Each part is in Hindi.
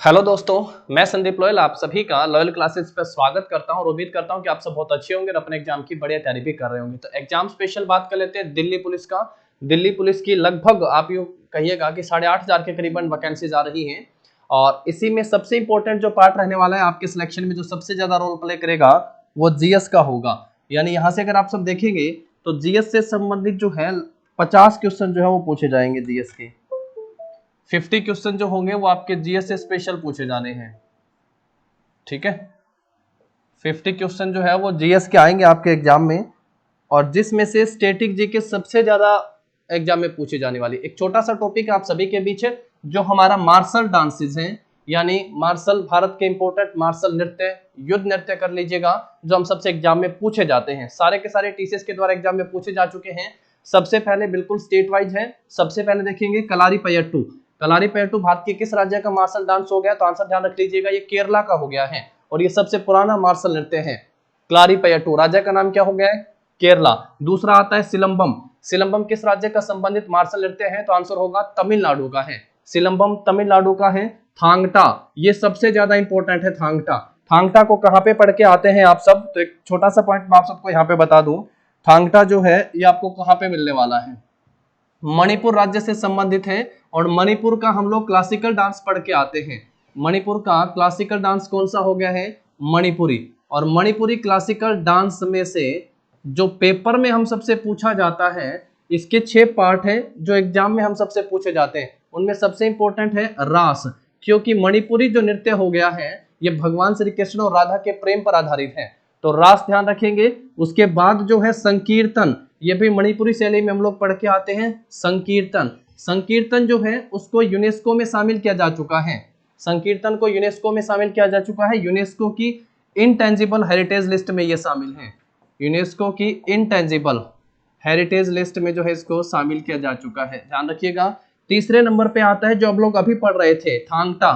हेलो दोस्तों, मैं संदीप लोयल आप सभी का लॉयल क्लासेस पर स्वागत करता हूं और उम्मीद करता हूं कि आप सब बहुत अच्छे होंगे और अपने एग्जाम की बढ़िया तैयारी भी कर रहे होंगे। तो एग्जाम स्पेशल बात कर लेते हैं दिल्ली पुलिस का। दिल्ली पुलिस की लगभग आप यूँ कहिएगा कि 8,500 के करीबन वैकेंसीज आ रही हैं और इसी में सबसे इंपॉर्टेंट जो पार्ट रहने वाला है आपके सिलेक्शन में, जो सबसे ज्यादा रोल प्ले करेगा वो जीएस का होगा। यानी यहाँ से अगर आप सब देखेंगे तो जीएस से संबंधित जो है 50 क्वेश्चन जो है वो पूछे जाएंगे। जीएस के 50 क्वेश्चन जो होंगे वो आपके जीएस से स्पेशल पूछे जाने हैं। ठीक है, 50 क्वेश्चन जो है वो जीएस के आएंगे आपके एग्जाम में और जिसमें से स्टैटिक जीके सबसे ज्यादा एग्जाम में पूछे जाने वाली। एक छोटा सा टॉपिक आप सभी के बीच है, जो हमारा मार्शल डांसेस हैं, यानी मार्शल भारत के इंपोर्टेंट मार्शल नृत्य, युद्ध नृत्य कर लीजिएगा, जो हम सबसे एग्जाम में पूछे जाते हैं। सारे के सारे टीसीएस के द्वारा एग्जाम में पूछे जा चुके हैं। सबसे पहले बिल्कुल स्टेट वाइज है। सबसे पहले देखेंगे कलारीपयट्टू। कलारीपयट्टू भारत के किस राज्य का मार्शल डांस हो गया? तो आंसर ध्यान रख लीजिएगा, ये केरला का हो गया है और ये सबसे पुराना मार्शल नृत्य है। कलारीपयट्टू राज्य का नाम क्या हो गया है? केरला। दूसरा आता है सिलंबम। सिलंबम किस राज्य का संबंधित मार्शल नृत्य है? तो आंसर होगा तमिलनाडु का है। सिलंबम तमिलनाडु का है। थांगटा, ये सबसे ज्यादा इंपॉर्टेंट है। थांगटा, थांगटा को कहां पे पढ़ के आते हैं आप सब? तो एक छोटा सा पॉइंट मैं आप सबको यहाँ पे बता दूं, थांगटा जो है ये आपको कहां पे मिलने वाला है? मणिपुर राज्य से संबंधित है और मणिपुर का हम लोग क्लासिकल डांस पढ़ के आते हैं। मणिपुर का क्लासिकल डांस कौन सा हो गया है? मणिपुरी। और मणिपुरी क्लासिकल डांस में से जो पेपर में हम सबसे पूछा जाता है, इसके 6 पार्ट है जो एग्जाम में हम सबसे पूछे जाते हैं। उनमें सबसे इंपॉर्टेंट है रास, क्योंकि मणिपुरी जो नृत्य हो गया है ये भगवान श्री कृष्ण और राधा के प्रेम पर आधारित है, तो रास ध्यान रखेंगे। उसके बाद जो है संकीर्तन, ये भी मणिपुरी शैली में हम लोग पढ़ के आते हैं। संकीर्तन, संकीर्तन जो है उसको यूनेस्को में शामिल किया जा चुका है। संकीर्तन को यूनेस्को में शामिल किया जा चुका है। यूनेस्को की इनटेंजिबल हेरिटेज लिस्ट में ये शामिल है। यूनेस्को की इनटेंजिबल हेरिटेज लिस्ट में जो है इसको शामिल किया जा चुका है, ध्यान रखिएगा। तीसरे नंबर पे आता है जो हम लोग अभी पढ़ रहे थे, थांगटा।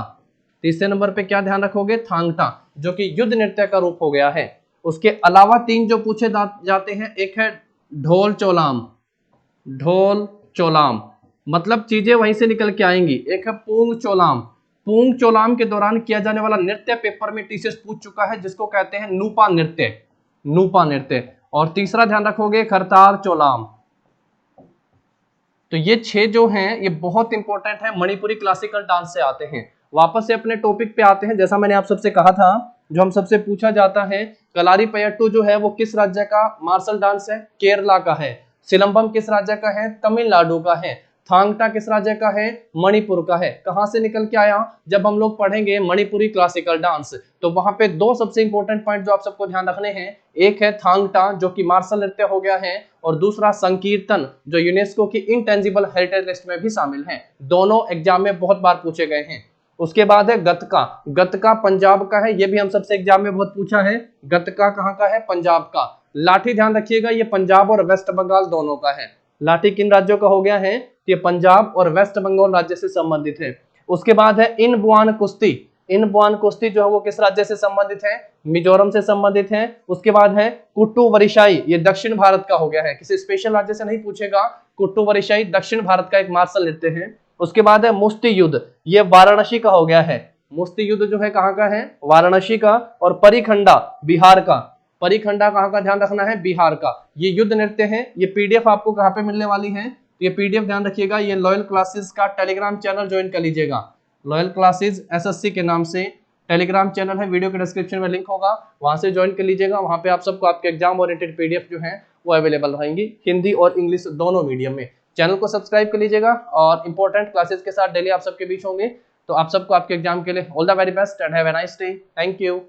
तीसरे नंबर पे क्या ध्यान रखोगे? थांगटा, जो कि युद्ध नृत्य का रूप हो गया है। उसके अलावा 3 जो पूछे जाते हैं, एक है ढोल चोलाम। ढोल चोलाम मतलब चीजें वहीं से निकल के आएंगी। एक है पूंग चोलाम। पूंग चोलाम के दौरान किया जाने वाला नृत्य पेपर में टीसीएस पूछ चुका है, जिसको कहते हैं नूपा नृत्य। नूपा नृत्य। और तीसरा ध्यान रखोगे खरतार चोलाम। तो ये 6 जो हैं ये बहुत इंपॉर्टेंट है, मणिपुरी क्लासिकल डांस से आते हैं। वापस से अपने टॉपिक पे आते हैं। जैसा मैंने आप सबसे कहा था, जो हम सबसे पूछा जाता है, कलारीपयट्टू जो है वो किस राज्य का मार्शल डांस है? केरला का है। सिलंबम किस राज्य का है? तमिलनाडु का है। थांगटा किस राज्य का है? मणिपुर का है। कहां से निकल के आया? जब हम लोग पढ़ेंगे मणिपुरी क्लासिकल डांस, तो वहां पे 2 सबसे इंपॉर्टेंट पॉइंट जो आप सबको ध्यान रखने हैं, एक है थांगटा जो कि मार्शल नृत्य हो गया है, और दूसरा संकीर्तन जो यूनेस्को की इनटेंजिबल हेरिटेज लिस्ट में भी शामिल है। दोनों एग्जाम में बहुत बार पूछे गए हैं। उसके बाद है गतका। गतका पंजाब का है, ये भी हम सबसे एग्जाम में बहुत पूछा है। गतका कहाँ का है? पंजाब का। लाठी ध्यान रखिएगा, ये पंजाब और वेस्ट बंगाल दोनों का है। लाठी किन राज्यों का हो गया है? ये पंजाब और वेस्ट बंगाल राज्य से संबंधित है। उसके बाद है इन बुआन कुश्ती। इन बुआन कुश्ती जो है वो किस राज्य से संबंधित है? मिजोरम से संबंधित है। उसके बाद है कुट्टू वरिशाई, ये दक्षिण भारत का हो गया है, किसी स्पेशल राज्य से नहीं पूछेगा। कुट्टू वरिशाई दक्षिण भारत का एक मार्शल नृत्य है। उसके बाद है मुष्टि युद्ध, ये वाराणसी का हो गया है। मुष्टि युद्ध जो है कहाँ का है? वाराणसी का। और परिखंडा बिहार का। परिखंडा कहाँ का? ध्यान रखना है, बिहार का। ये युद्ध नृत्य है। ये पीडीएफ आपको कहाँ पे मिलने वाली है? तो ये पीडीएफ ध्यान रखिएगा, ये लॉयल क्लासेस का टेलीग्राम चैनल ज्वाइन कर लीजिएगा। लॉयल क्लासेस एसएससी के नाम से टेलीग्राम चैनल है, वीडियो के डिस्क्रिप्शन में लिंक होगा, वहां से ज्वाइन कर लीजिएगा। वहां पे आप सबको आपके एग्जाम ओरिएंटेड पीडीएफ जो है वो अवेलेबल रहेंगी, हिंदी और इंग्लिश दोनों मीडियम में। चैनल को सब्सक्राइब कर लीजिएगा और इंपॉर्टेंट क्लासेस के साथ डेली आप सबके बीच होंगे। तो आप सबको आपके एग्जाम के लिए all the very best and have a nice day. Thank you.